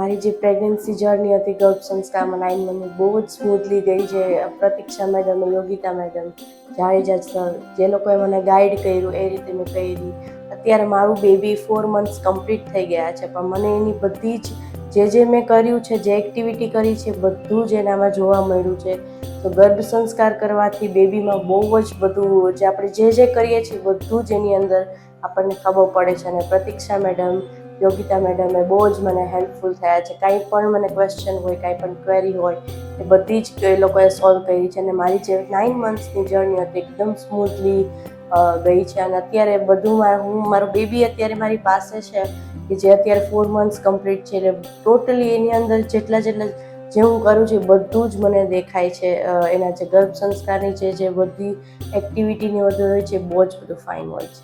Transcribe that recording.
મારી જે pregnancy journey હતી ગર્ભ સંસ્કારમાં 9 મંથની બહુ જ સ્મૂથલી ગઈ. જે Pratiksha madam, Yogita madam, Jadeja sir, જે લોકોએ મને ગાઈડ કર્યું એ રીતે મેં કરી. અત્યારે મારું બેબી 4 મંથ્સ કમ્પ્લીટ થઈ ગયા છે, પણ મને એની બધી જ જે મેં કર્યું છે, જે એક્ટિવિટી કરી છે, બધું જ એનામાં જોવા મળ્યું છે. તો ગર્ભ સંસ્કાર કરવાથી બેબીમાં બહુ જ બધું જે આપણે જે કરીએ છીએ બધું જ એની અંદર આપણને ખબર પડે છે. અને પ્રતીક્ષા મેડમ, યોગિતા મેડમે બહુ જ મને હેલ્પફુલ થયા છે. કાંઈ પણ મને ક્વેશ્ચન હોય, કાંઈ પણ ક્વેરી હોય એ બધી જ એ લોકોએ સોલ્વ કરી છે. અને મારી જે 9 મંથ્સની જર્ની હતી એકદમ સ્મૂથલી ગઈ છે. અને અત્યારે બધું મારું બેબી અત્યારે મારી પાસે છે, કે જે અત્યારે 4 મંથ્સ કમ્પ્લીટ છે. એટલે ટોટલી એની અંદર જેટલા જે હું કરું છું બધું જ મને દેખાય છે. એના જે ગર્ભ સંસ્કારની જે બધી એક્ટિવિટીની બધું હોય છે બહુ જ બધું ફાઇન હોય છે.